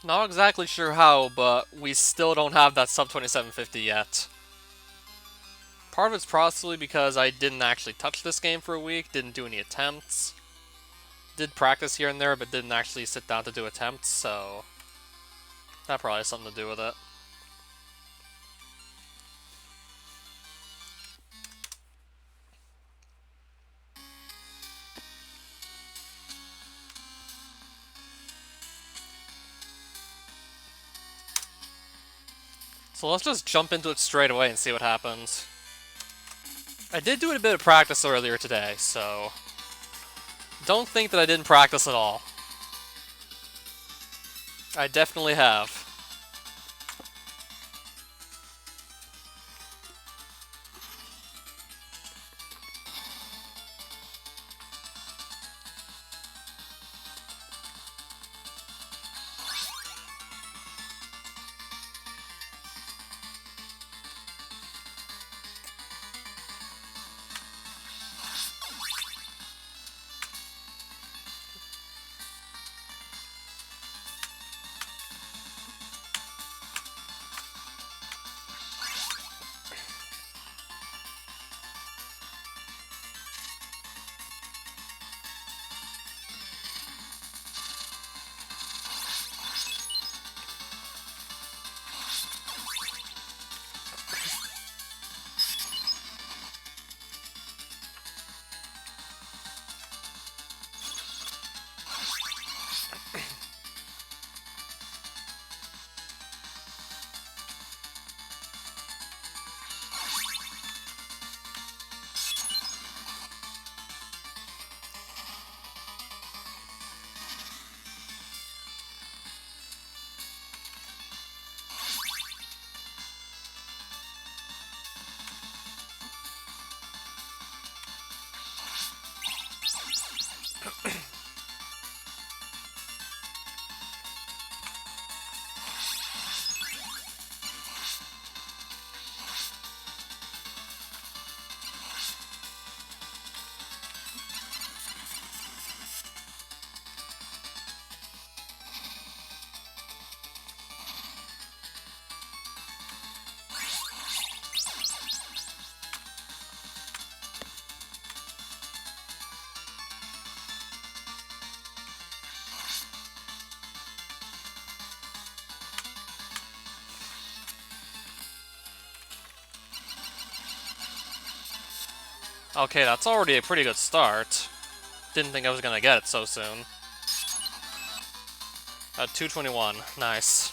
Not exactly sure how, but we still don't have that sub 2750 yet. Part of it's possibly because I didn't actually touch this game for a week, didn't do any attempts. Did practice here and there, but didn't actually sit down to do attempts, so that probably has something to do with it. So let's just jump into it straight away and see what happens. I did do a bit of practice earlier today, so don't think that I didn't practice at all. I definitely have. Okay, that's already a pretty good start. Didn't think I was gonna get it so soon. At 221, nice.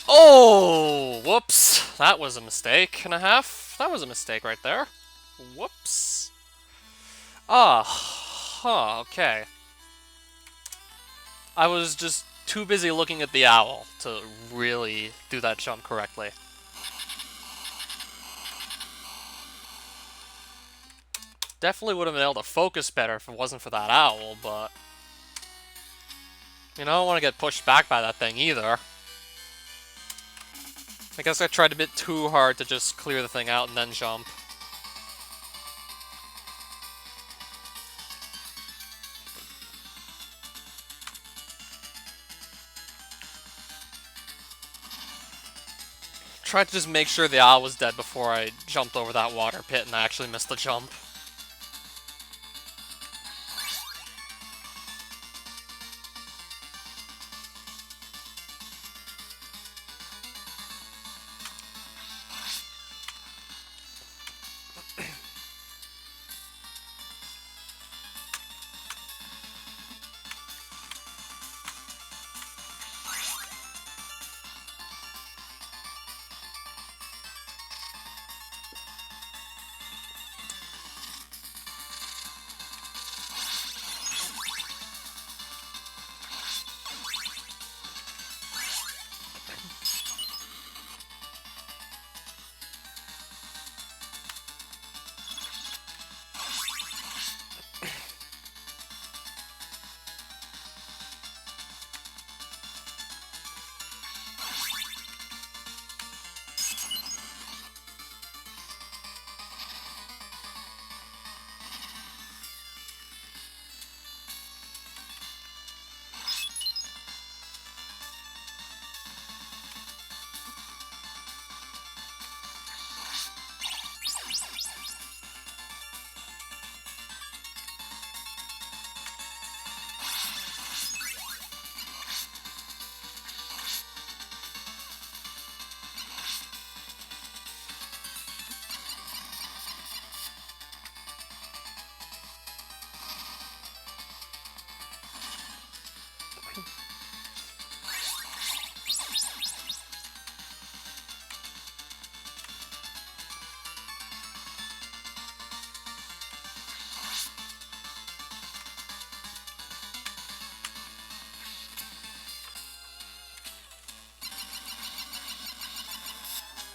Oh, whoops. That was a mistake and a half. That was a mistake right there. Whoops. Ah, huh, okay. I was just too busy looking at the owl to really do that jump correctly. Definitely would have been able to focus better if it wasn't for that owl, but... I don't want to get pushed back by that thing either. I guess I tried a bit too hard to just clear the thing out and then jump. Tried to just make sure the owl was dead before I jumped over that water pit and I actually missed the jump.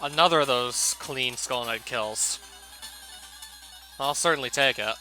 Another of those clean Skull Knight kills. I'll certainly take it.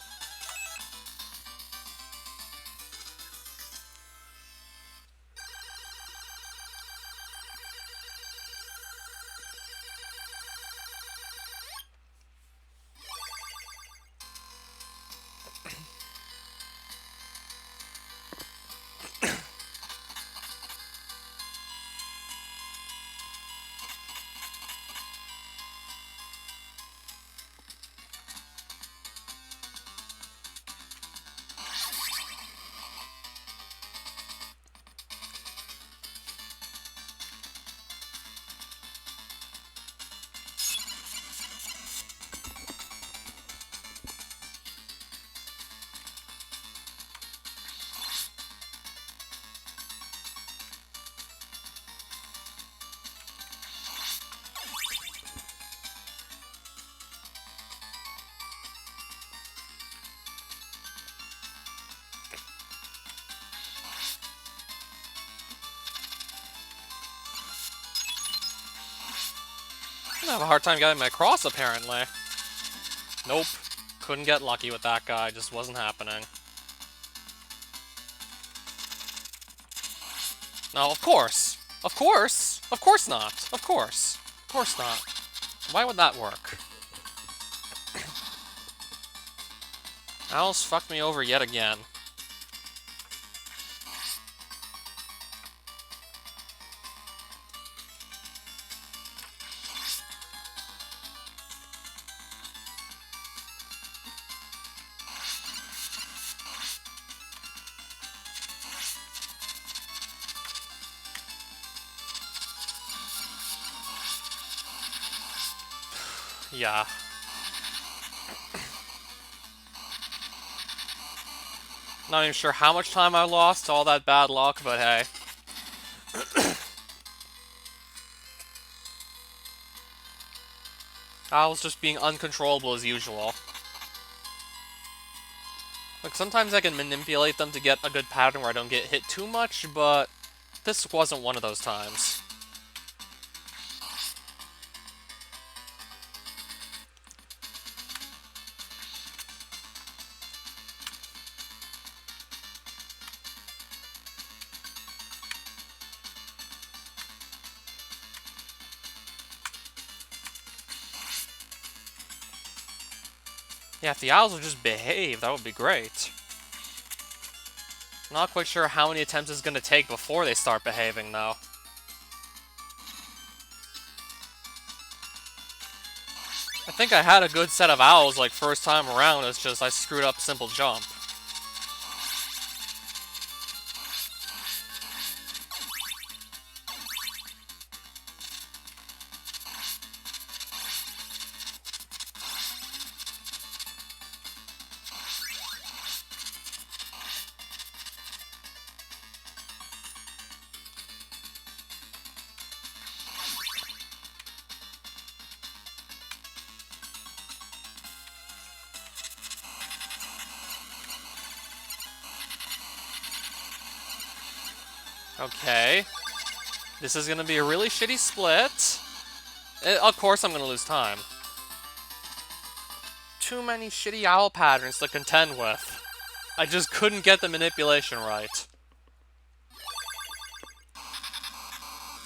I have a hard time getting my cross, apparently. Nope. Couldn't get lucky with that guy, just wasn't happening. No, of course! Of course! Of course not! Of course! Of course not. Why would that work? Owls fucked me over yet again. Yeah. Not even sure how much time I lost to all that bad luck, but hey. I was just being uncontrollable as usual. Like, sometimes I can manipulate them to get a good pattern where I don't get hit too much, but this wasn't one of those times. Yeah, if the owls would just behave, that would be great. Not quite sure how many attempts it's gonna take before they start behaving, though. I think I had a good set of owls, like, first time around, it's just I screwed up simple jump. Okay. This is gonna be a really shitty split. Of course I'm gonna lose time. Too many shitty owl patterns to contend with. I just couldn't get the manipulation right.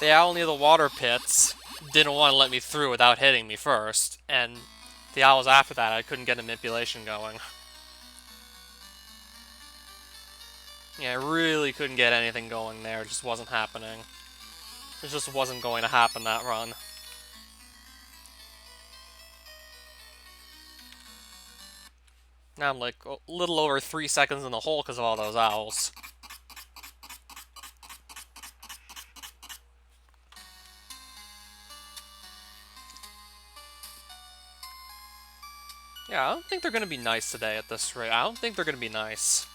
The owl near the water pits didn't want to let me through without hitting me first, and the owls after that I couldn't get a manipulation going. Yeah, I really couldn't get anything going there, it just wasn't happening. It just wasn't going to happen that run. Now I'm like a little over 3 seconds in the hole because of all those owls. Yeah, I don't think they're going to be nice today at this rate. I don't think they're going to be nice.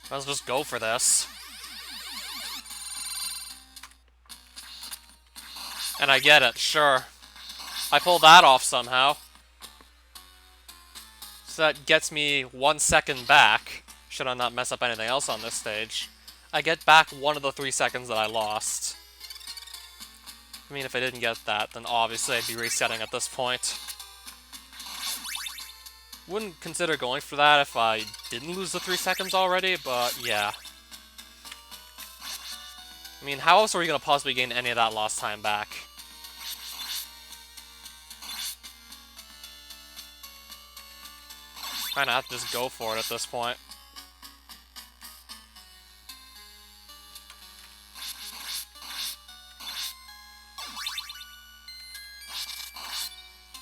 Let's just go for this. And I get it, sure. I pulled that off somehow. So that gets me 1 second back. Should I not mess up anything else on this stage. I get back 1 of the 3 seconds that I lost. I mean, if I didn't get that, then obviously I'd be resetting at this point. Wouldn't consider going for that if I didn't lose the 3 seconds already, but yeah. I mean, how else are we going to possibly gain any of that lost time back? Kinda have to just go for it at this point.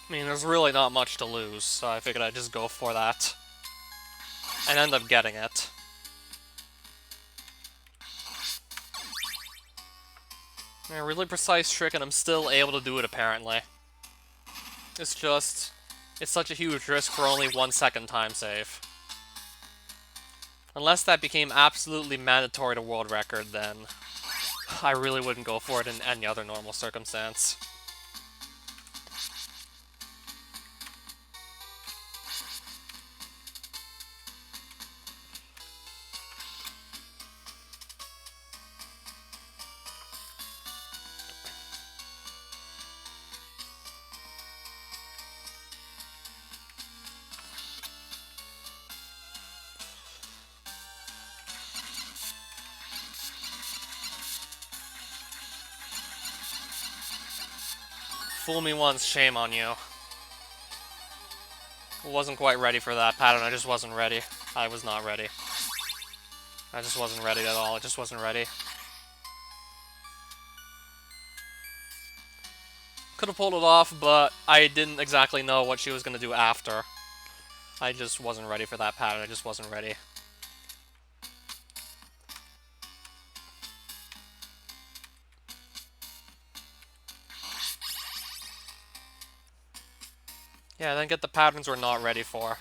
I mean, there's really not much to lose, so I figured I'd just go for that. And end up getting it. A really precise trick, and I'm still able to do it, apparently. It's just... it's such a huge risk for only 1 second time save. Unless that became absolutely mandatory to world record, then... I really wouldn't go for it in any other normal circumstance. Fool me once, shame on you. Wasn't quite ready for that pattern, I just wasn't ready. I was not ready. I just wasn't ready at all, I just wasn't ready. Could have pulled it off, but I didn't exactly know what she was going to do after. I just wasn't ready for that pattern, I just wasn't ready. Yeah, then get the patterns we're not ready for.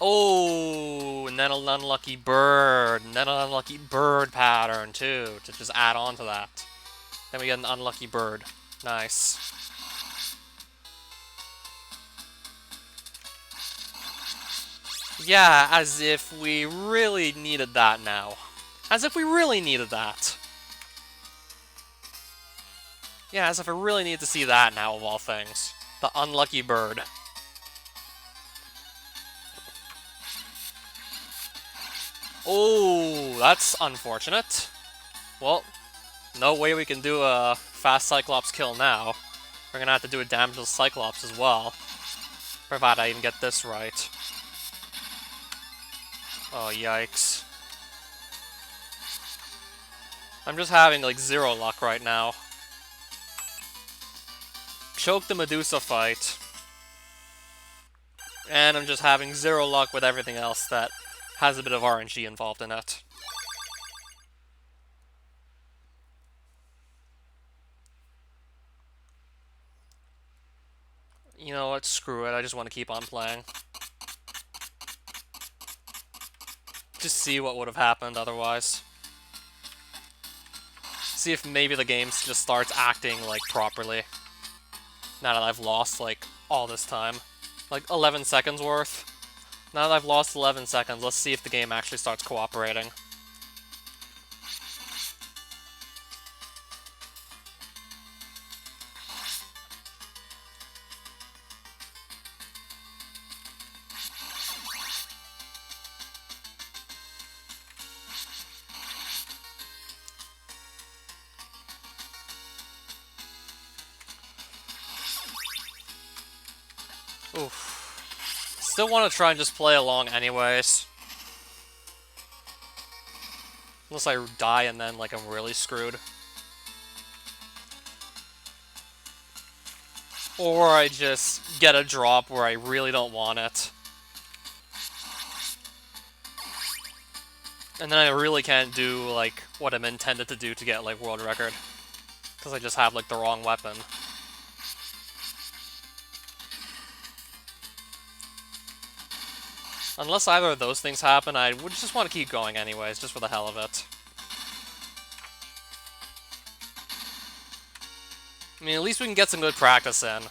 Oh, and then an unlucky bird, and then an unlucky bird pattern, too, to just add on to that. Then we get an unlucky bird. Nice. Yeah, as if we really needed that now. As if we really needed that. Yeah, as if I really need to see that now, of all things. The unlucky bird. Oh, that's unfortunate. Well, no way we can do a fast Cyclops kill now. We're gonna have to do a damageless Cyclops as well. Provided I can get this right. Oh, yikes. I'm just having, like, zero luck right now. Choke the Medusa fight. And I'm just having zero luck with everything else that has a bit of RNG involved in it. You know what? Screw it. I just want to keep on playing. Just see what would have happened otherwise. See if maybe the game just starts acting, like, properly. Now that I've lost, like, all this time. Like, 11 seconds worth. Now that I've lost 11 seconds, let's see if the game actually starts cooperating. Oof. Still want to try and just play along anyways. Unless I die and then, like, I'm really screwed. Or I just get a drop where I really don't want it. And then I really can't do, like, what I'm intended to do to get, like, world record. Because I just have, like, the wrong weapon. Unless either of those things happen, I would just want to keep going anyways, just for the hell of it. I mean, at least we can get some good practice in.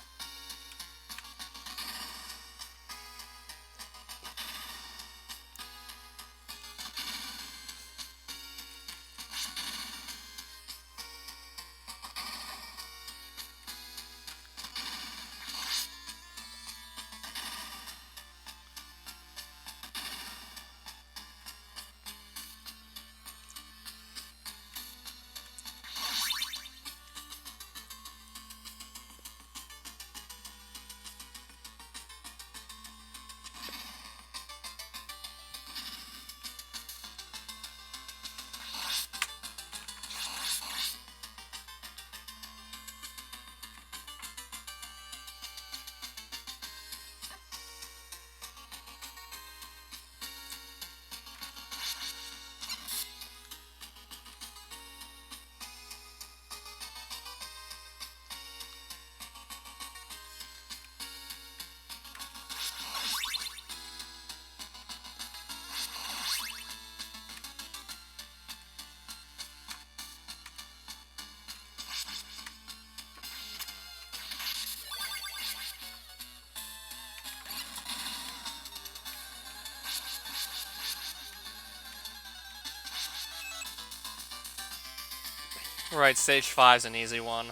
Right, stage 5's an easy one.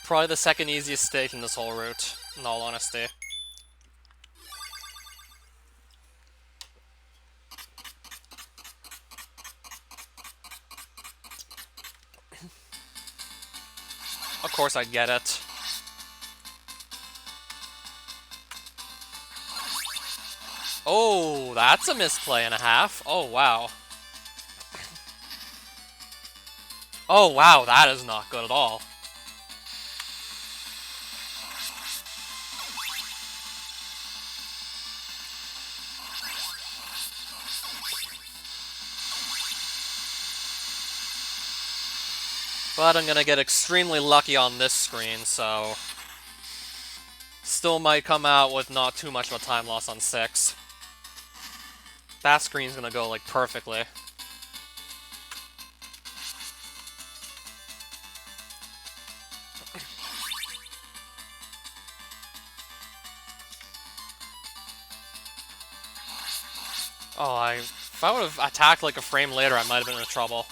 Probably the second easiest stage in this whole route, in all honesty. Of course I'd get it. Oh, that's a misplay and a half. Oh, wow. Oh, wow, that is not good at all. But I'm gonna get extremely lucky on this screen, so... Still might come out with not too much of a time loss on 6. That screen's gonna go, like, perfectly. Oh, if I would have attacked, like, a frame later, I might have been in trouble.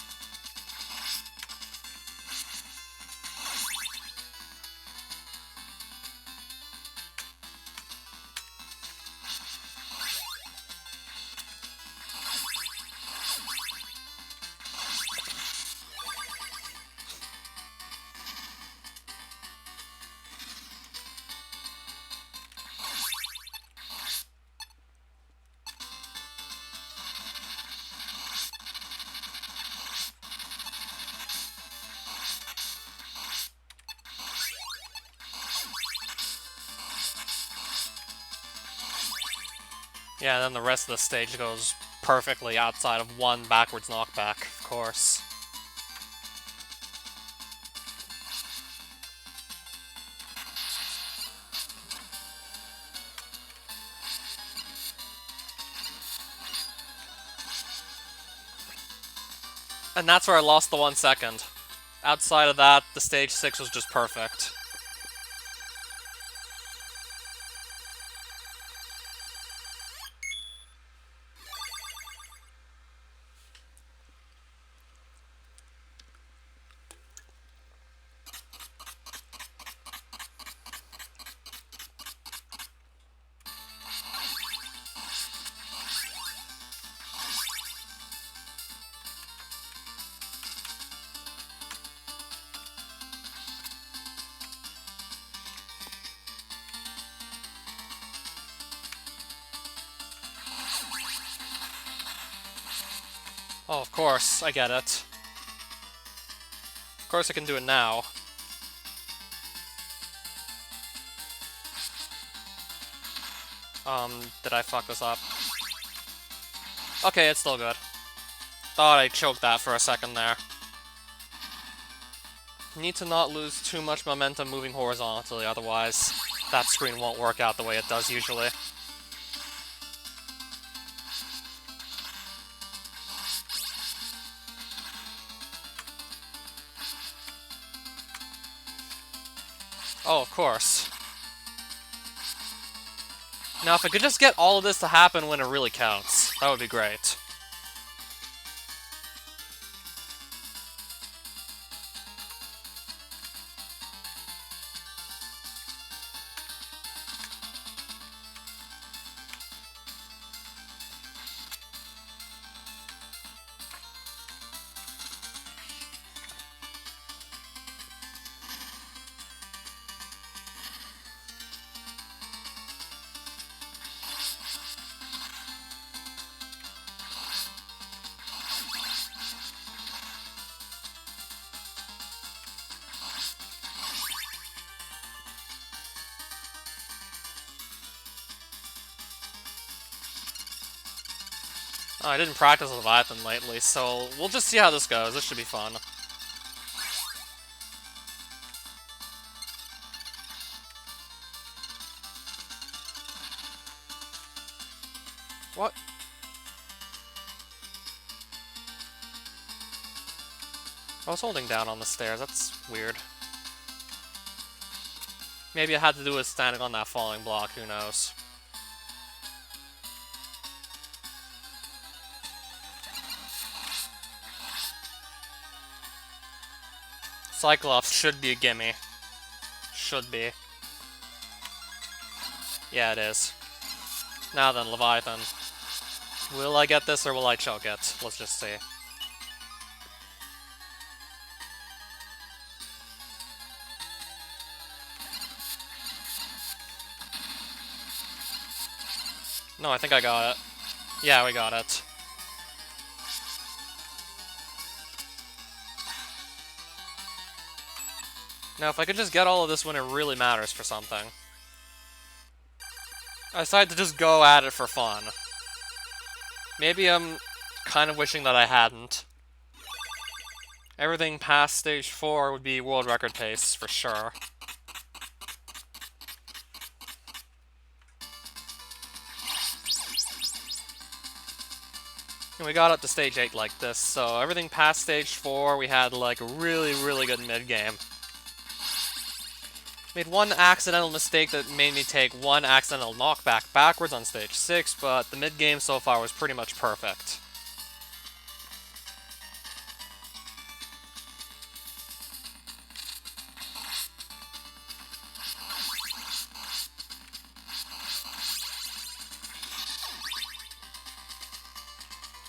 Yeah, then the rest of the stage goes perfectly outside of one backwards knockback, of course. And that's where I lost the 1 second. Outside of that, the stage 6 was just perfect. Oh, of course, I get it. Of course I can do it now. Did I fuck this up? Okay, it's still good. Thought I choked that for a second there. Need to not lose too much momentum moving horizontally, otherwise that screen won't work out the way it does usually. Oh, of course. Now, if I could just get all of this to happen when it really counts, that would be great. Oh, I didn't practice Leviathan lately, so we'll just see how this goes. This should be fun. What? I was holding down on the stairs, that's weird. Maybe it had to do with standing on that falling block, who knows. Cyclops should be a gimme. Should be. Yeah, it is. Now then, Leviathan. Will I get this or will I choke it? Let's just see. No, I think I got it. Yeah, we got it. Now, if I could just get all of this when it really matters for something. I decided to just go at it for fun. Maybe I'm kind of wishing that I hadn't. Everything past stage 4 would be world record pace, for sure. And we got up to stage 8 like this, so everything past stage 4 we had like a really, really good mid-game. Made one accidental mistake that made me take one accidental knockback backwards on stage 6, but the mid-game so far was pretty much perfect.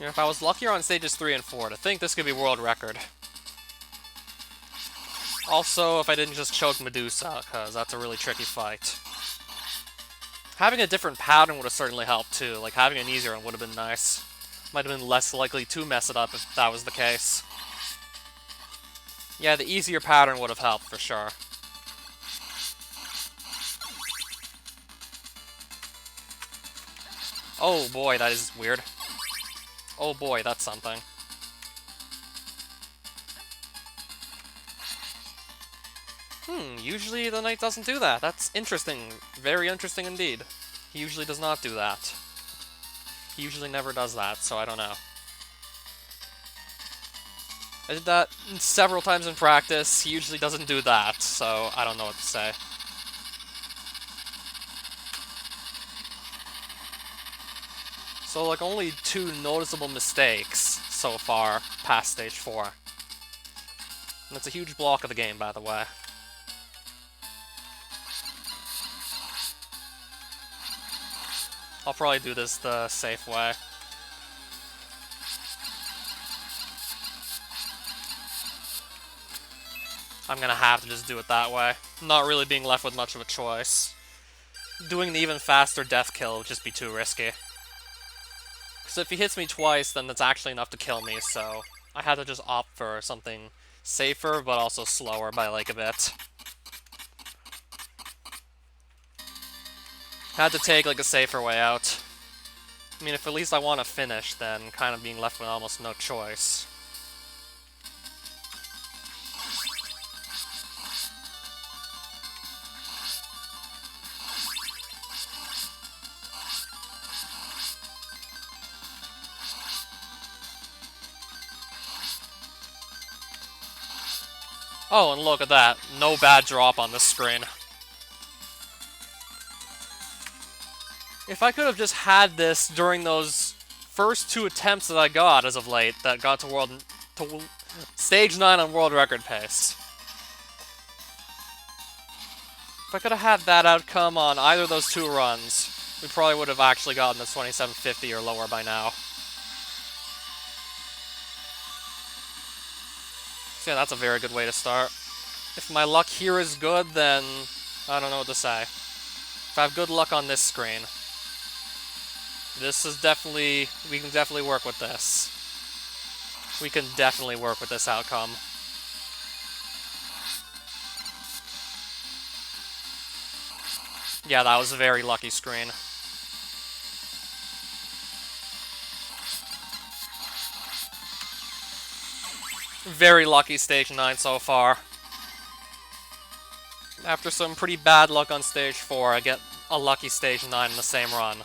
You know, if I was luckier on stages 3 and 4, to think this could be world record. Also, if I didn't just choke Medusa, because that's a really tricky fight. Having a different pattern would have certainly helped too, like having an easier one would have been nice. Might have been less likely to mess it up if that was the case. Yeah, the easier pattern would have helped for sure. Oh boy, that is weird. Oh boy, that's something. Usually the knight doesn't do that. That's interesting. Very interesting indeed. He usually does not do that. He usually never does that, so I don't know. I did that several times in practice. He usually doesn't do that, so I don't know what to say. So, like, only 2 noticeable mistakes so far past stage 4. And that's a huge block of the game, by the way. I'll probably do this the safe way. I'm gonna have to just do it that way. Not really being left with much of a choice. Doing the even faster death kill would just be too risky. Because if he hits me twice, then that's actually enough to kill me, so I had to just opt for something safer, but also slower by like a bit. Had to take like a safer way out. I mean, if at least I want to finish, then kind of being left with almost no choice. Oh, and look at that. No bad drop on this screen. If I could have just had this during those first 2 attempts that I got as of late, that got to stage 9 on world record pace. If I could have had that outcome on either of those 2 runs, we probably would have actually gotten the 2750 or lower by now. So yeah, that's a very good way to start. If my luck here is good, then I don't know what to say. If I have good luck on this screen, this is definitely... we can definitely work with this. We can definitely work with this outcome. Yeah, that was a very lucky screen. Very lucky stage 9 so far. After some pretty bad luck on stage 4, I get a lucky stage 9 in the same run.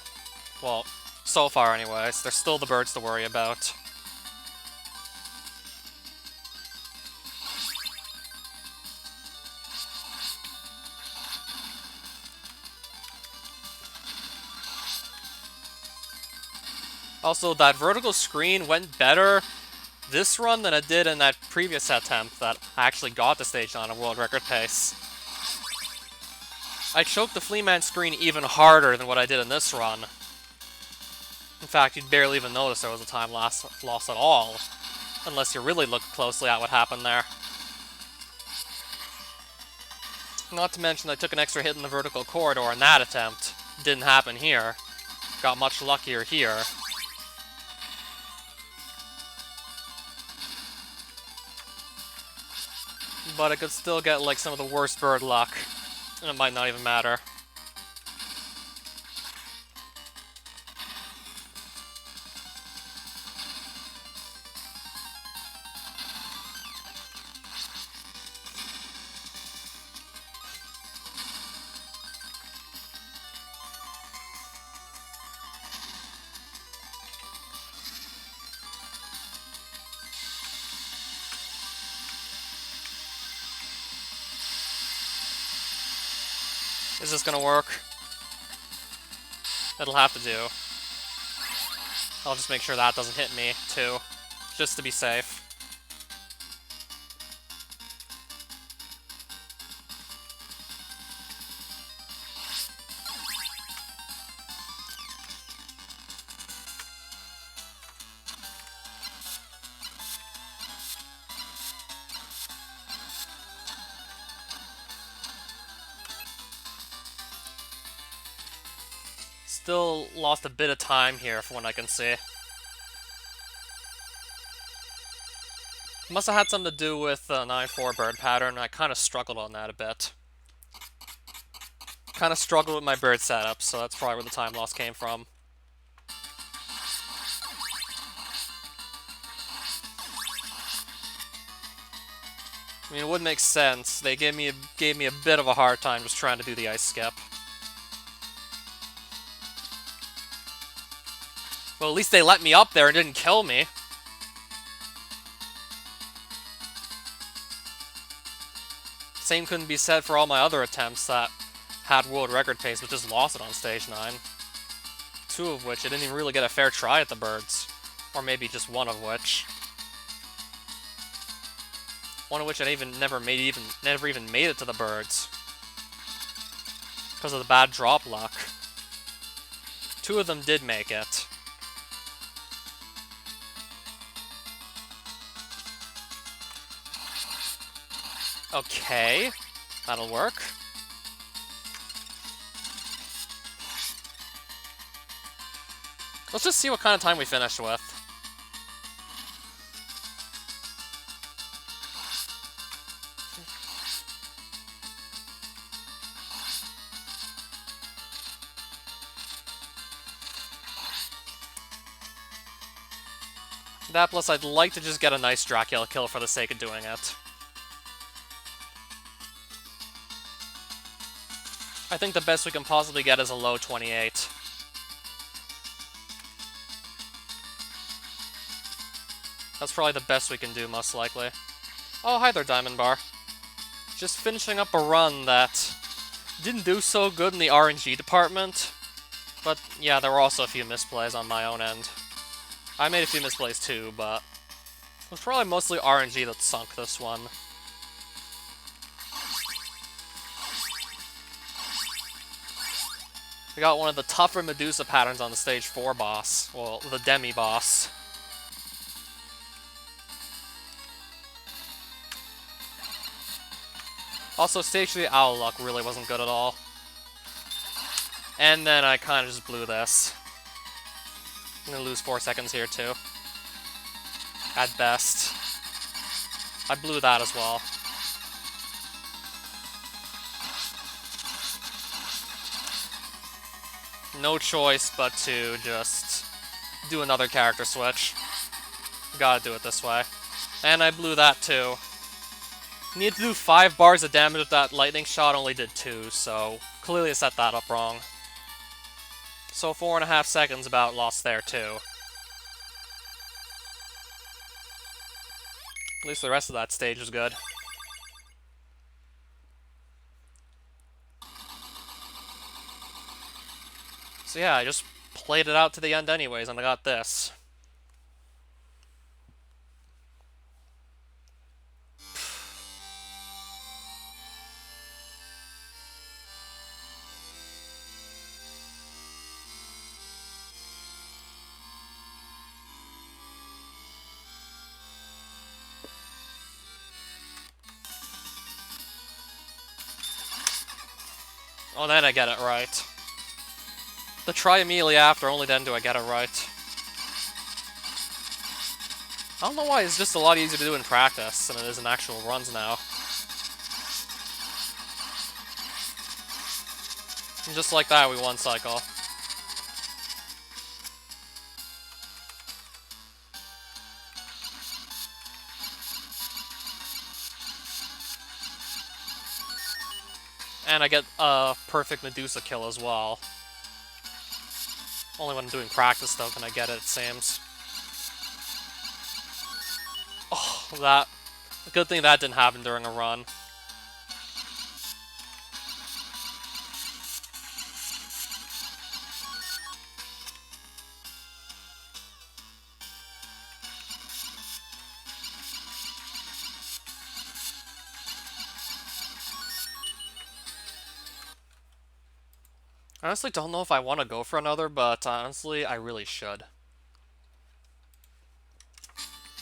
Well, so far anyways. There's still the birds to worry about. Also, that vertical screen went better this run than it did in that previous attempt that I actually got the stage on a world record pace. I choked the Fleaman screen even harder than what I did in this run. In fact, you'd barely even notice there was a time loss at all, unless you really looked closely at what happened there. Not to mention I took an extra hit in the vertical corridor in that attempt. Didn't happen here. Got much luckier here. But I could still get like some of the worst bird luck, and it might not even matter. Is this gonna work? It'll have to do. I'll just make sure that doesn't hit me, too. Just to be safe. Still lost a bit of time here from what I can see. Must have had something to do with the 9-4 bird pattern. I kind of struggled on that a bit. Kind of struggled with my bird setup, so that's probably where the time loss came from. I mean, it would make sense. They gave me a bit of a hard time just trying to do the ice skip. Well, at least they let me up there and didn't kill me. Same couldn't be said for all my other attempts that had world record pace, but just lost it on stage 9. 2 of which I didn't even really get a fair try at the birds. Or maybe just 1 of which. 1 of which I never even made it to the birds. Because of the bad drop luck. 2 of them did make it. Okay, that'll work. Let's just see what kind of time we finished with. That plus I'd like to just get a nice Dracula kill for the sake of doing it. I think the best we can possibly get is a low 28. That's probably the best we can do, most likely. Oh, hi there, Diamond Bar. Just finishing up a run that didn't do so good in the RNG department. But, yeah, there were also a few misplays on my own end. I made a few misplays too, but it was probably mostly RNG that sunk this one. We got one of the tougher Medusa patterns on the stage 4 boss. Well, the demi-boss. Also, stage 3 Owl Luck really wasn't good at all. And then I kind of just blew this. I'm gonna lose 4 seconds here too. At best. I blew that as well. No choice but to just do another character switch. Gotta do it this way. And I blew that too. Need to do 5 bars of damage with that lightning shot, only did 2, so clearly I set that up wrong. So 4.5 seconds about lost there too. At least the rest of that stage was good. So yeah, I just played it out to the end anyways, and I got this. Oh, then I get it right. The try immediately after, only then do I get it right. I don't know why it's just a lot easier to do in practice than it is in actual runs now. And just like that, we won cycle. And I get a perfect Medusa kill as well. Only when I'm doing practice, though, can I get it seems. Oh, that... Good thing that didn't happen during a run. I honestly don't know if I want to go for another, but honestly, I really should.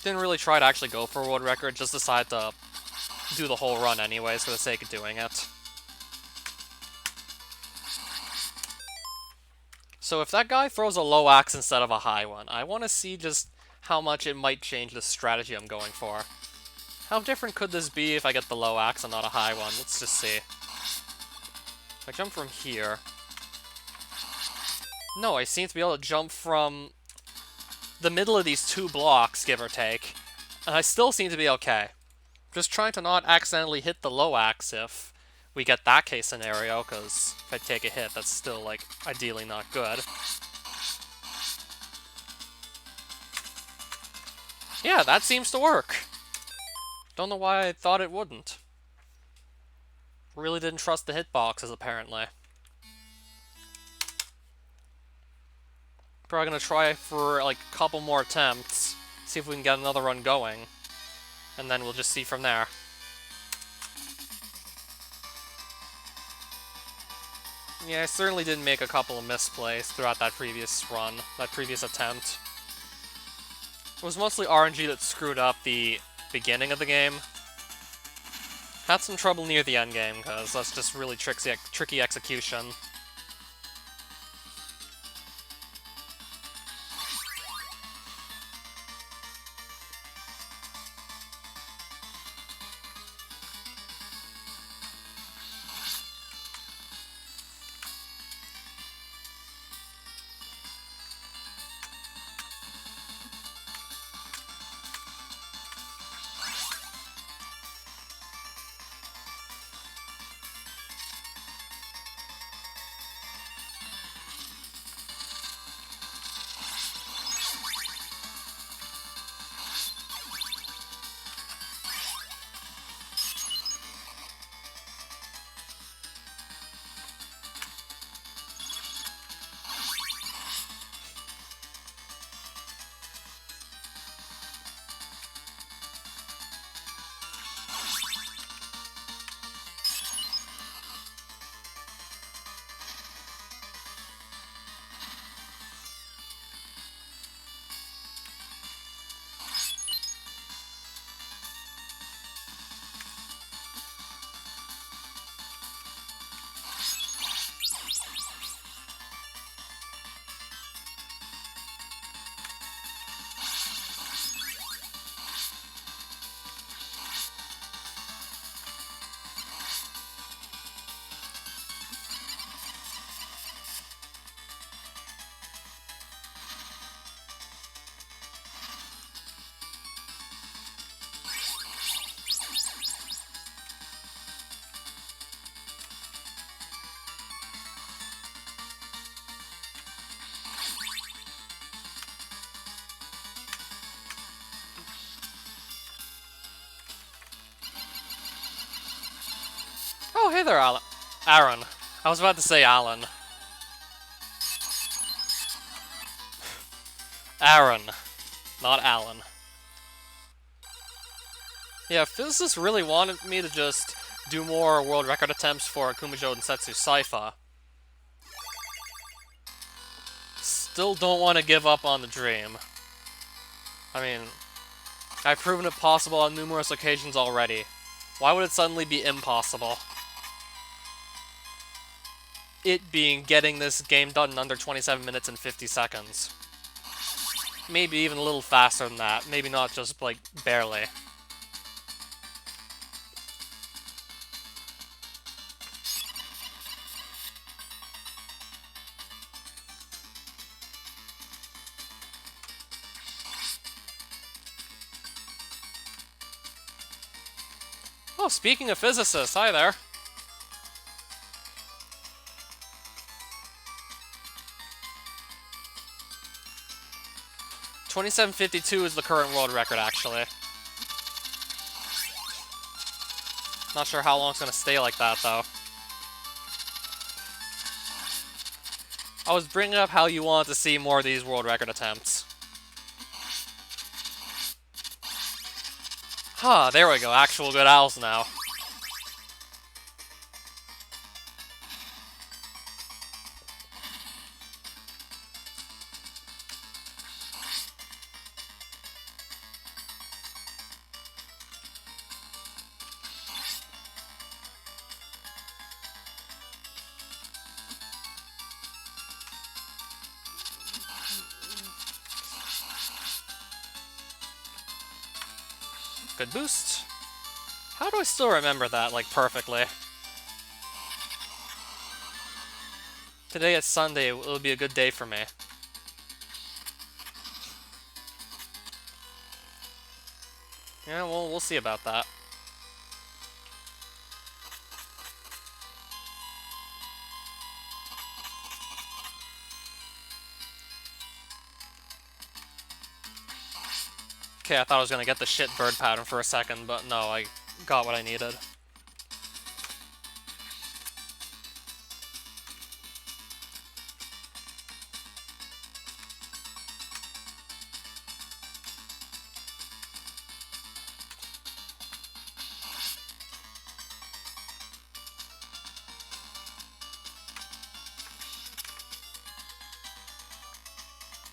Didn't really try to actually go for a world record, just decided to do the whole run anyways for the sake of doing it. So if that guy throws a low axe instead of a high one, I want to see just how much it might change the strategy I'm going for. How different could this be if I get the low axe and not a high one? Let's just see. If I jump from here... No, I seem to be able to jump from the middle of these 2 blocks, give or take, and I still seem to be okay. Just trying to not accidentally hit the low axe if we get that case scenario, because if I take a hit, that's still, like, ideally not good. Yeah, that seems to work. Don't know why I thought it wouldn't. Really didn't trust the hitboxes, apparently. Probably gonna try for, like, a couple more attempts, see if we can get another run going, and then we'll just see from there. Yeah, I certainly did make a couple of misplays throughout that previous run, that previous attempt. It was mostly RNG that screwed up the beginning of the game. Had some trouble near the end game, because that's just really tricky execution. Oh, hey there, Aaron. I was about to say Alan. Aaron, not Alan. Yeah, physicists really wanted me to just do more world record attempts for Akumajou and Densetsu Sypha. Still don't want to give up on the dream. I mean, I've proven it possible on numerous occasions already. Why would it suddenly be impossible? It being getting this game done in under 27 minutes and 50 seconds. Maybe even a little faster than that. Maybe not just, like, barely. Oh, speaking of physicists, hi there. $27.52 is the current world record, actually. Not sure how long it's gonna stay like that, though. I was bringing up how you wanted to see more of these world record attempts. Huh, there we go, actual good owls now. Good boost. How do I still remember that, like, perfectly? Today is Sunday, it'll be a good day for me. Yeah, well, we'll see about that. Okay, I thought I was gonna get the shit bird pattern for a second, but no, I got what I needed.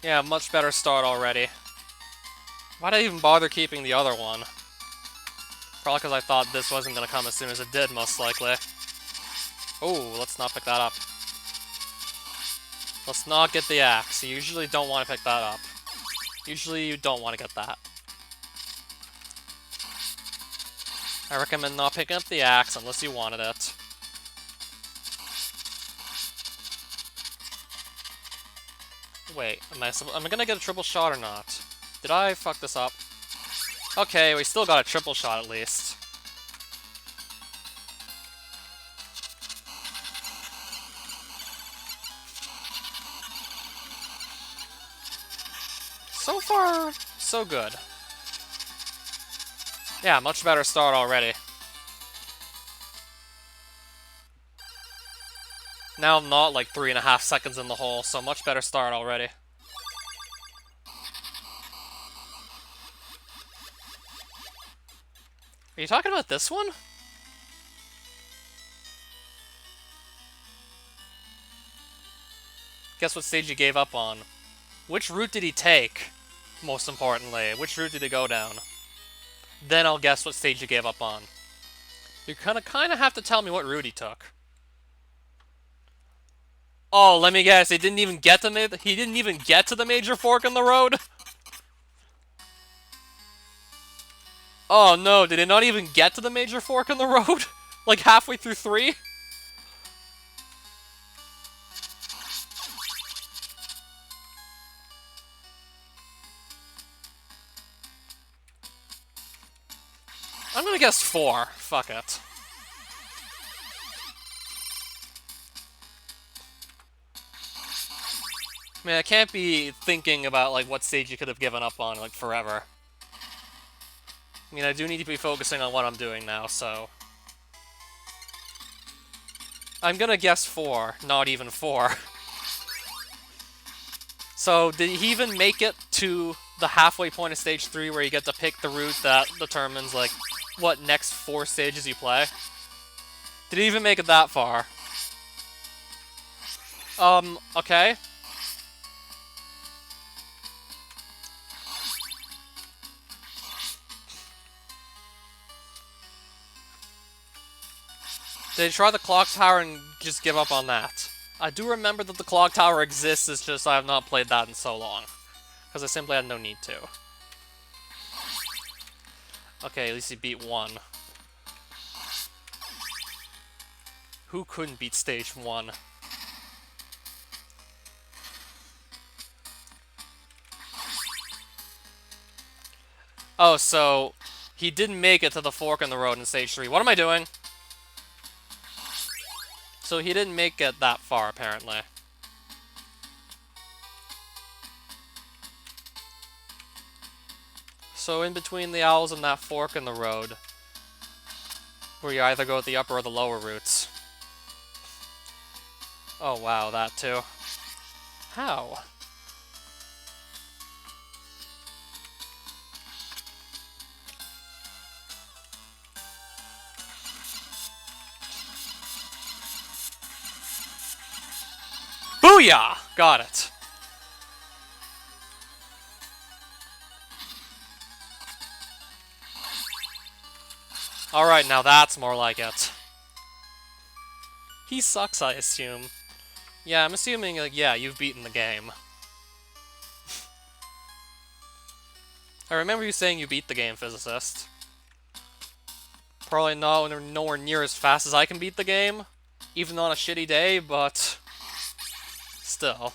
Yeah, much better start already. Why'd I even bother keeping the other one? Probably because I thought this wasn't going to come as soon as it did, most likely. Oh, let's not pick that up. Let's not get the axe. You usually don't want to pick that up. Usually you don't want to get that. I recommend not picking up the axe unless you wanted it. Wait, am I gonna get a triple shot or not? Did I fuck this up? Okay, we still got a triple shot at least. So far, so good. Yeah, much better start already. Now I'm not like 3.5 seconds in the hole, so much better start already. Are you talking about this one? Guess what stage he gave up on? Which route did he take? Most importantly, which route did he go down? Then I'll guess what stage he gave up on. You're gonna kind of have to tell me what route he took. Oh, let me guess. He didn't even get to the major fork in the road. Oh no! Did he not even get to the major fork in the road? Like halfway through 3? I'm gonna guess 4. Fuck it. I mean, I can't be thinking about, like, what stage you could have given up on, like, forever. I mean, I do need to be focusing on what I'm doing now, so... I'm gonna guess 4, not even 4. So, did he even make it to the halfway point of stage 3 where you get to pick the route that determines, like, what next 4 stages you play? Did he even make it that far? Okay. Did he try the clock tower and just give up on that? I do remember that the clock tower exists, it's just I have not played that in so long. Because I simply had no need to. Okay, at least he beat 1. Who couldn't beat stage 1? Oh, so he didn't make it to the fork in the road in stage 3. What am I doing? So he didn't make it that far, apparently. So in between the owls and that fork in the road, where you either go with the upper or the lower routes. Oh wow, that too. How? Booyah! Got it. Alright, now that's more like it. He sucks, I assume. Yeah, I'm assuming, like, yeah, you've beaten the game. I remember you saying you beat the game, Physicist. Probably nowhere near as fast as I can beat the game, even on a shitty day, but... still.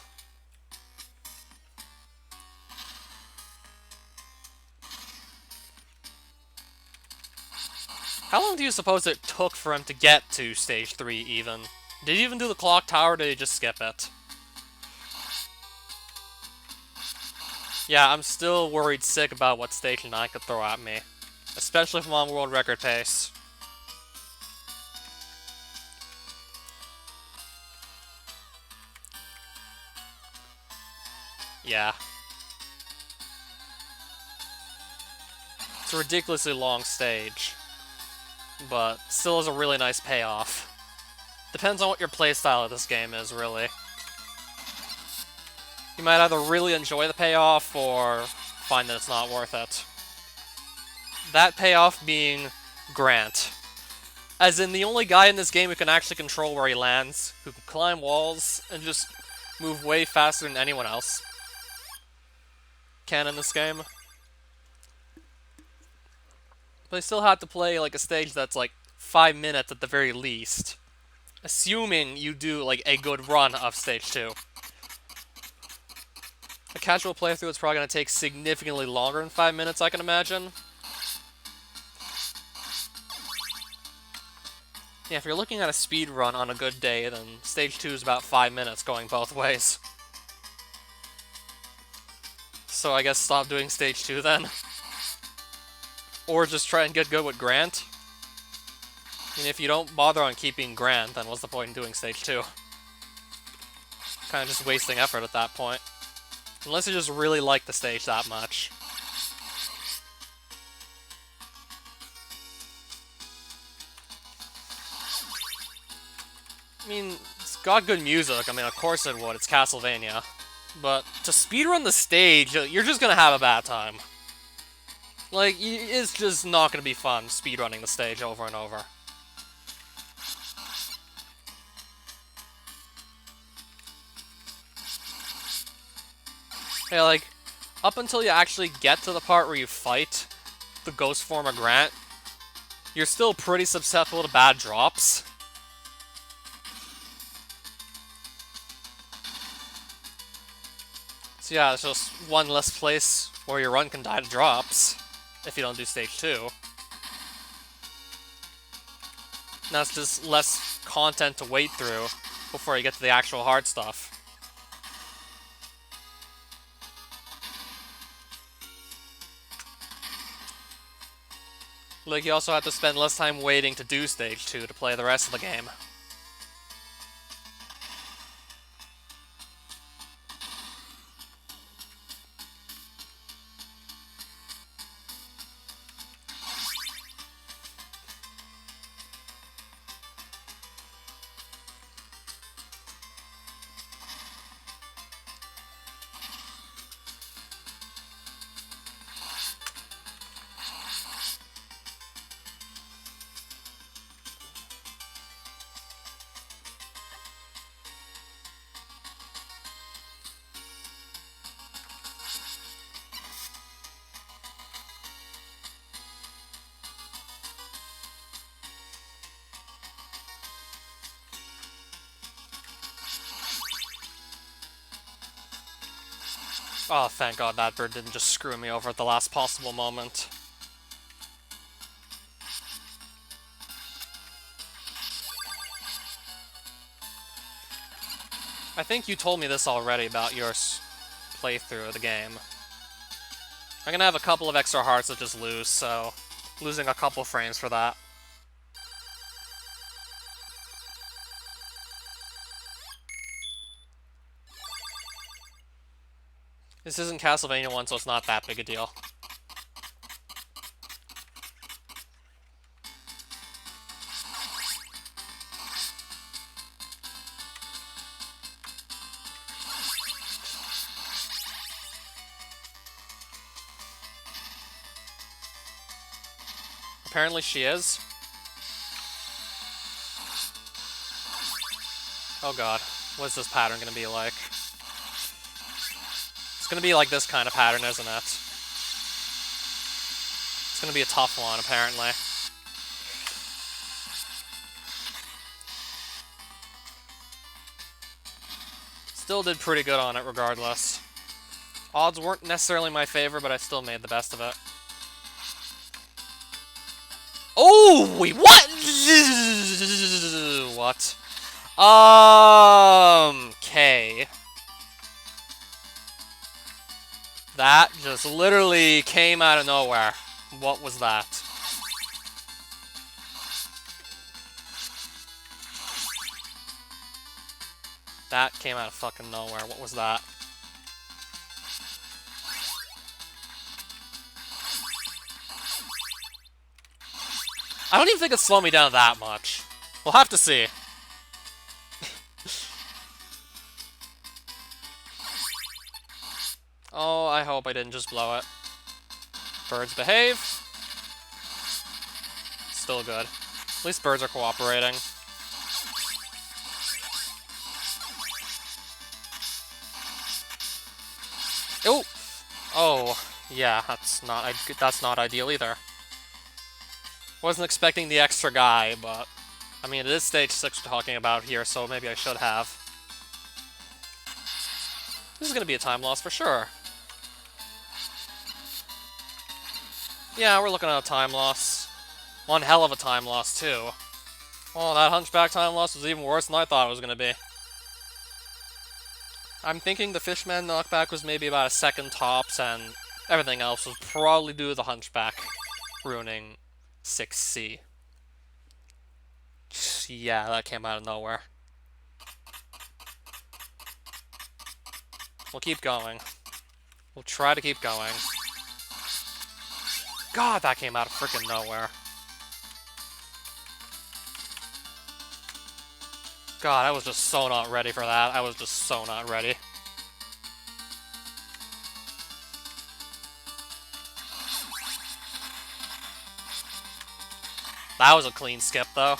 How long do you suppose it took for him to get to stage 3, even? Did he even do the clock tower, or did he just skip it? Yeah, I'm still worried sick about what Stage 9 could throw at me. Especially if I'm on world record pace. Yeah. It's a ridiculously long stage. But still is a really nice payoff. Depends on what your playstyle of this game is, really. You might either really enjoy the payoff, or find that it's not worth it. That payoff being Grant. As in, the only guy in this game who can actually control where he lands, who can climb walls, and just move way faster than anyone else can in this game. But I still had to play, like, a stage that's, like, 5 minutes at the very least. Assuming you do, like, a good run of Stage 2. A casual playthrough is probably going to take significantly longer than 5 minutes, I can imagine. Yeah, if you're looking at a speed run on a good day, then Stage 2 is about 5 minutes going both ways. So I guess stop doing Stage 2 then. Or just try and get good with Grant. I mean, if you don't bother on keeping Grant, then what's the point in doing Stage 2? Kind of just wasting effort at that point. Unless you just really like the stage that much. I mean, it's got good music. I mean, of course it would. It's Castlevania. But to speedrun the stage, you're just gonna have a bad time. Like, it's just not gonna be fun speedrunning the stage over and over. Yeah, like, up until you actually get to the part where you fight the ghost form of Grant, you're still pretty susceptible to bad drops. So yeah, it's just one less place where your run can die to drops, if you don't do Stage 2. Now it's just less content to wait through before you get to the actual hard stuff. Like, you also have to spend less time waiting to do Stage 2 to play the rest of the game. Oh, thank God that bird didn't just screw me over at the last possible moment. I think you told me this already about your playthrough of the game. I'm gonna have a couple of extra hearts that just lose, so losing a couple frames for that. This isn't Castlevania 1, so it's not that big a deal. Apparently she is. Oh god, what's this pattern gonna be like? It's gonna be like this kind of pattern, isn't it? It's gonna be a tough one, apparently. Still did pretty good on it, regardless. Odds weren't necessarily my favor, but I still made the best of it. Oh, wait, what? What? Okay. That just literally came out of nowhere. What was that? That came out of fucking nowhere. What was that? I don't even think it slowed me down that much. We'll have to see. Oh, I hope I didn't just blow it. Birds behave. Still good. At least birds are cooperating. Oh! Oh, yeah, that's not ideal either. Wasn't expecting the extra guy, but... I mean, it is stage 6 we're talking about here, so maybe I should have. This is gonna be a time loss for sure. Yeah, we're looking at a time loss. One hell of a time loss, too. Oh, that Hunchback time loss was even worse than I thought it was gonna be. I'm thinking the Fishman knockback was maybe about a second tops, and everything else was probably due to the Hunchback ruining 6C. Yeah, that came out of nowhere. We'll keep going. We'll try to keep going. God, that came out of freaking nowhere. God, I was just so not ready for that. I was just so not ready. That was a clean skip, though.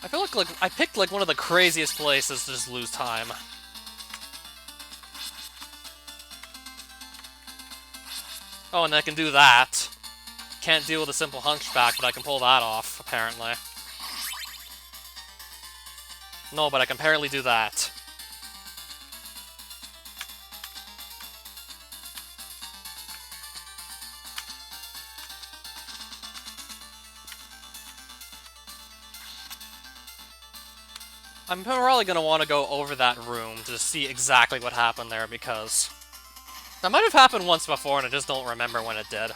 I feel like I picked like one of the craziest places to just lose time. Oh, and I can do that. Can't deal with a simple Hunchback, but I can pull that off, apparently. No, but I can apparently do that. I'm probably going to want to go over that room to see exactly what happened there, because... that might have happened once before, and I just don't remember when it did.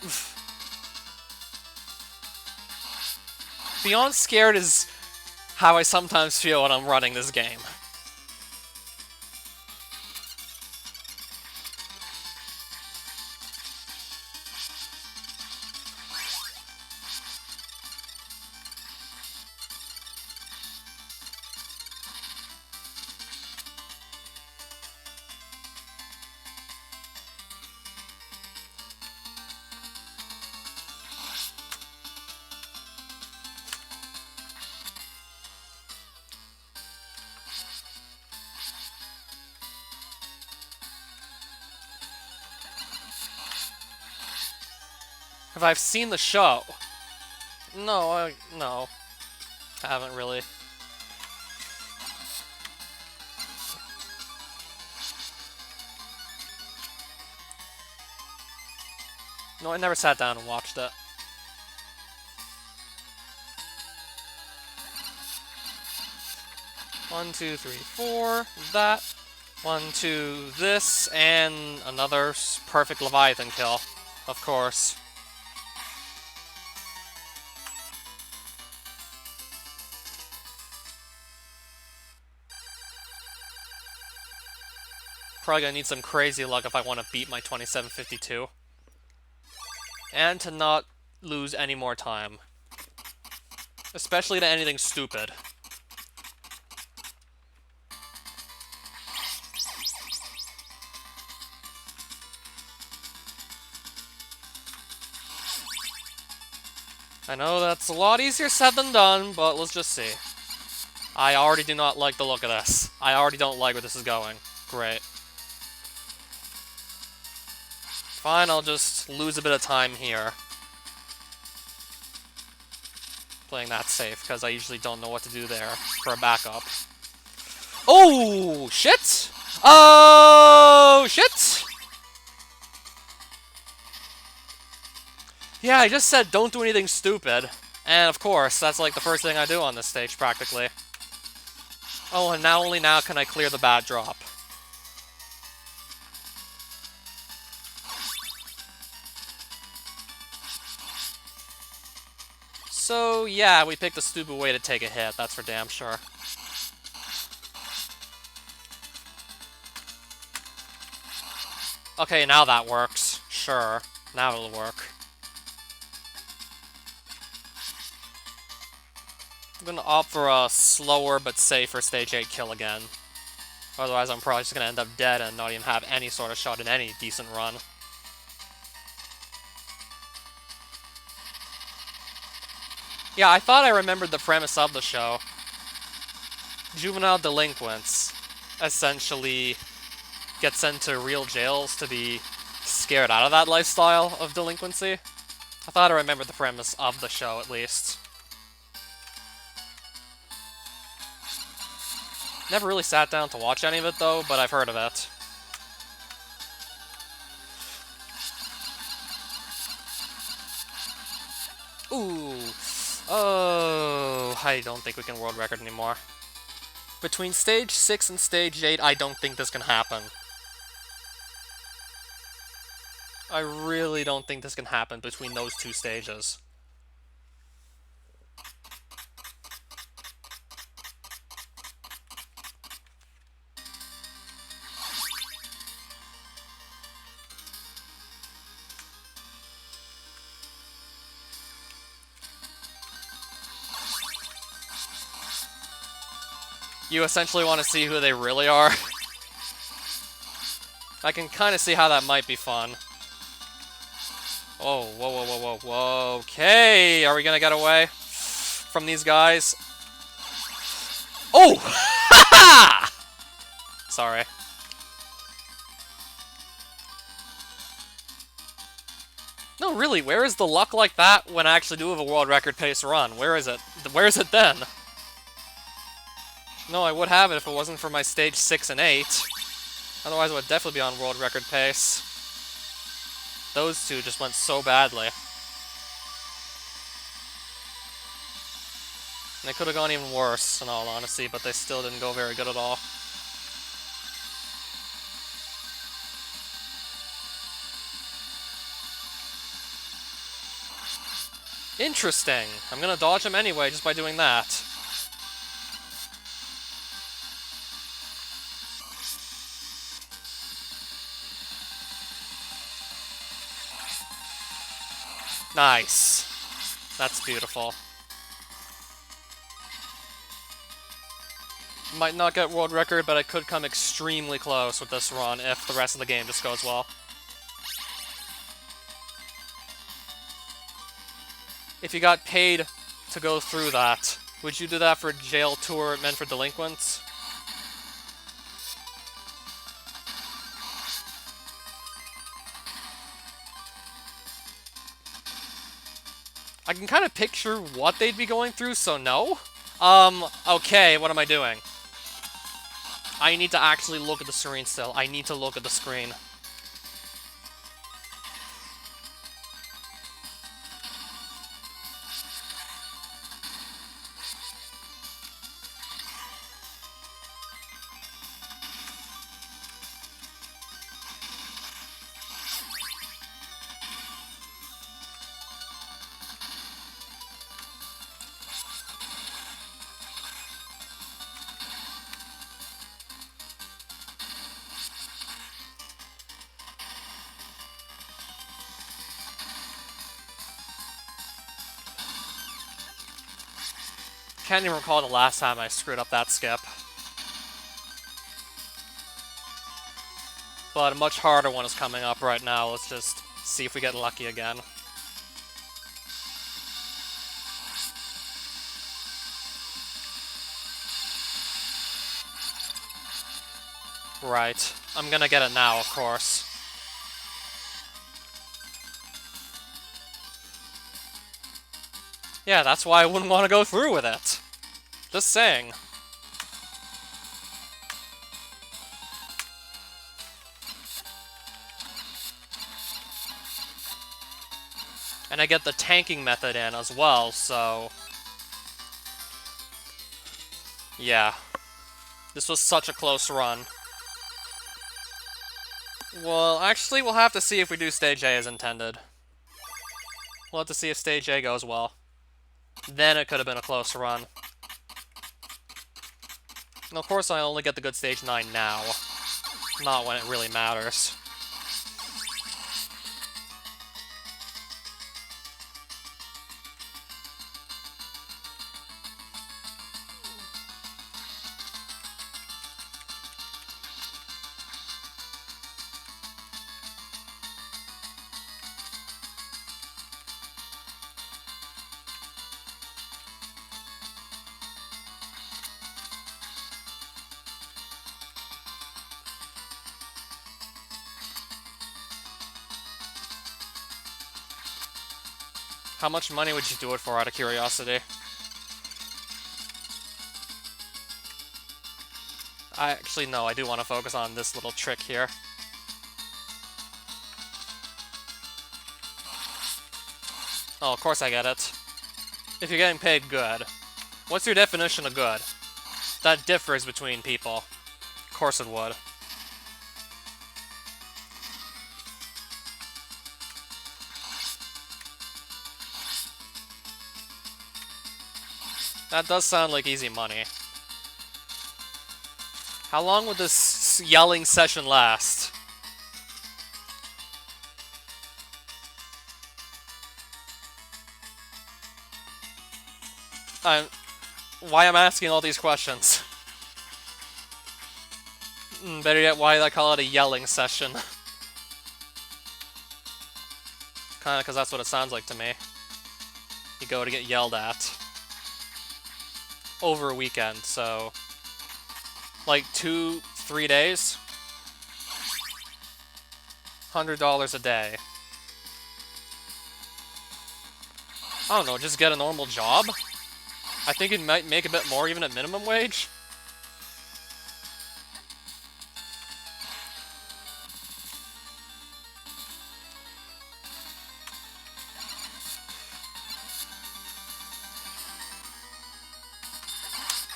Oof. Beyond scared is how I sometimes feel when I'm running this game. Have I seen the show? No, no. I haven't really. No, I never sat down and watched it. One, two, three, four. That. 1, 2, this, and another perfect Leviathan kill. Of course. Probably gonna need some crazy luck if I want to beat my 2752. And to not lose any more time. Especially to anything stupid. I know that's a lot easier said than done, but let's just see. I already do not like the look of this. I already don't like where this is going. Great. Fine, I'll just lose a bit of time here. Playing that safe, because I usually don't know what to do there for a backup. Oh, shit! Oh, shit! Yeah, I just said don't do anything stupid. And of course, that's like the first thing I do on this stage, practically. Oh, and now only now can I clear the bad drop. So, yeah, we picked a stupid way to take a hit, that's for damn sure. Okay, now that works. Sure. Now it'll work. I'm gonna opt for a slower but safer stage 8 kill again. Otherwise, I'm probably just gonna end up dead and not even have any sort of shot in any decent run. Yeah, I thought I remembered the premise of the show. Juvenile delinquents essentially get sent to real jails to be scared out of that lifestyle of delinquency. I thought I remembered the premise of the show, at least. Never really sat down to watch any of it, though, but I've heard of it. Ooh. Oh, I don't think we can world record anymore. Between stage 6 and stage 8, I don't think this can happen. I really don't think this can happen between those two stages. You essentially want to see who they really are. I can kind of see how that might be fun. Oh, whoa, whoa, whoa, whoa, whoa. Okay, are we gonna get away from these guys? Oh! Sorry. No, really, where is the luck like that when I actually do have a world record pace run? Where is it? Where is it then? No, I would have it if it wasn't for my stage 6 and 8. Otherwise, it would definitely be on world record pace. Those two just went so badly. And they could have gone even worse, in all honesty, but they still didn't go very good at all. Interesting. I'm gonna dodge him anyway just by doing that. Nice. That's beautiful. Might not get world record, but I could come extremely close with this run if the rest of the game just goes well. If you got paid to go through that, would you do that for a jail tour meant for delinquents? I can kind of picture what they'd be going through, so no. Okay, what am I doing? I need to actually look at the screen still. I need to look at the screen. Can't even recall the last time I screwed up that skip. But a much harder one is coming up right now. Let's just see if we get lucky again. Right. I'm gonna get it now, of course. Yeah, that's why I wouldn't want to go through with it. Just saying. And I get the tanking method in as well, so... yeah. This was such a close run. Well, actually, we'll have to see if we do Stage A as intended. We'll have to see if Stage A goes well. Then it could have been a close run. And of course, I only get the good Stage 9 now. Not when it really matters. How much money would you do it for, out of curiosity? Actually, no, I do want to focus on this little trick here. Oh, of course I get it. If you're getting paid good. What's your definition of good? That differs between people. Of course it would. That does sound like easy money. How long would this yelling session last? Why I'm asking all these questions? Better yet, why did I call it a yelling session? Kinda because that's what it sounds like to me. You go to get yelled at. Over a weekend, so... like 2-3 days? $100 a day. I don't know, just get a normal job? I think it might make a bit more even at minimum wage.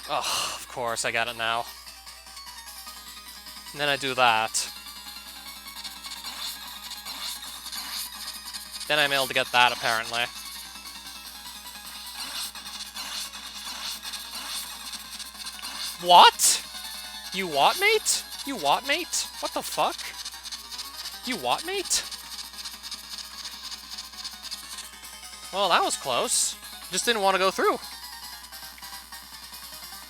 Oh, of course, I got it now. And then I do that. Then I'm able to get that, apparently. What? You what, mate? You what, mate? What the fuck? You what, mate? Well, that was close. Just didn't want to go through.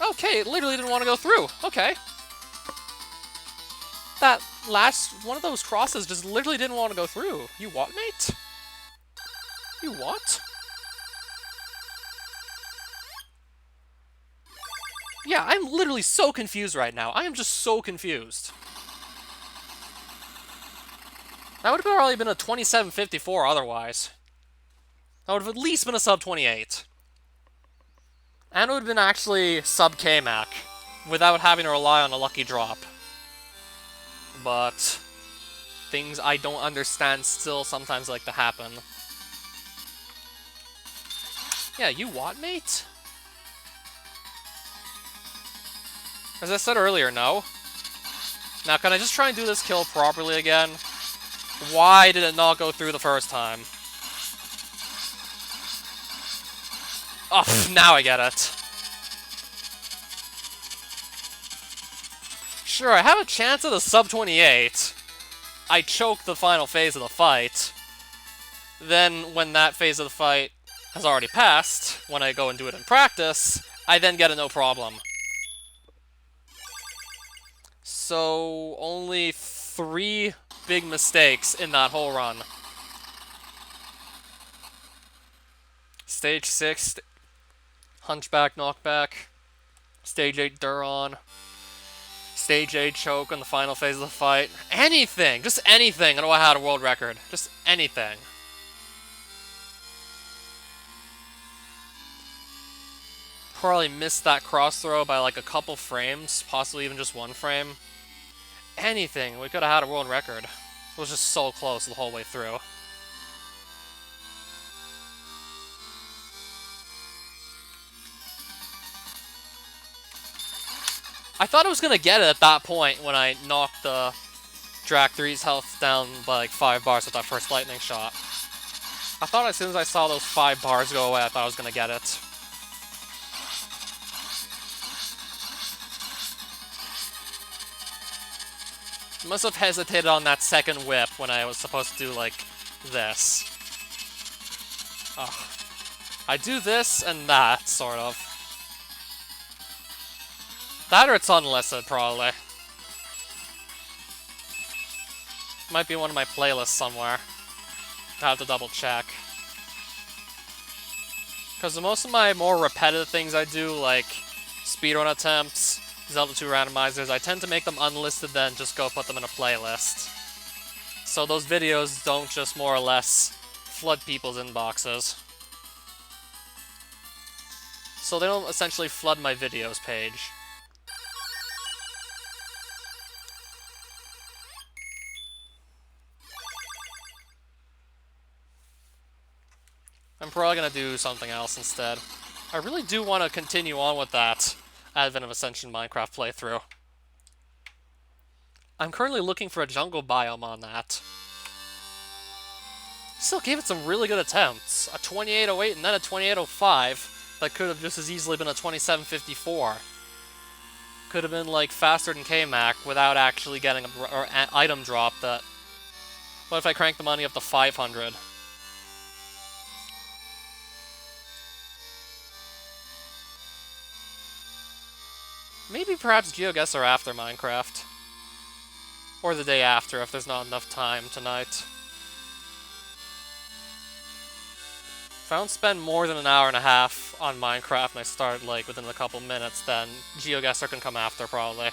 Okay, it literally didn't want to go through. Okay. That last one of those crosses just literally didn't want to go through. You what, mate? You what? Yeah, I'm literally so confused right now. I am just so confused. That would have probably been a 2754 otherwise. That would have at least been a sub 28. And it would have been actually sub K-Mac, without having to rely on a lucky drop. But things I don't understand still sometimes like to happen. Yeah, you what, mate? As I said earlier, no. Now, can I just try and do this kill properly again? Why did it not go through the first time? Oh, now I get it. Sure, I have a chance at a sub 28. I choke the final phase of the fight. Then, when that phase of the fight has already passed, when I go and do it in practice, I then get a no problem. So, only 3 big mistakes in that whole run. Stage 6, Hunchback Knockback. Stage 8, Duron. Stage A choke in the final phase of the fight. Anything! Just anything! I know I had a world record. Just anything. Probably missed that cross throw by like a couple frames, possibly even just one frame. Anything. We could have had a world record. It was just so close the whole way through. I thought I was gonna get it at that point when I knocked the Drac 3's health down by like 5 bars with that first lightning shot. I thought as soon as I saw those 5 bars go away, I thought I was gonna get it. Must have hesitated on that second whip when I was supposed to do like this. Ugh. I do this and that, sort of. That or it's unlisted, probably. Might be one of my playlists somewhere. I have to double check. Because most of my more repetitive things I do, like speedrun attempts, Zelda 2 randomizers, I tend to make them unlisted then just go put them in a playlist. So those videos don't just more or less flood people's inboxes. So they don't essentially flood my videos page. I'm probably gonna do something else instead. I really do want to continue on with that Advent of Ascension Minecraft playthrough. I'm currently looking for a jungle biome on that. Still gave it some really good attempts. A 2808 and then a 2805 that could have just as easily been a 2754. Could have been like faster than KMac without actually getting an item drop that... What if I crank the money up to 500? Maybe perhaps GeoGuessr after Minecraft. Or the day after if there's not enough time tonight. If I don't spend more than an hour and a half on Minecraft and I start like within a couple minutes, then GeoGuessr can come after probably.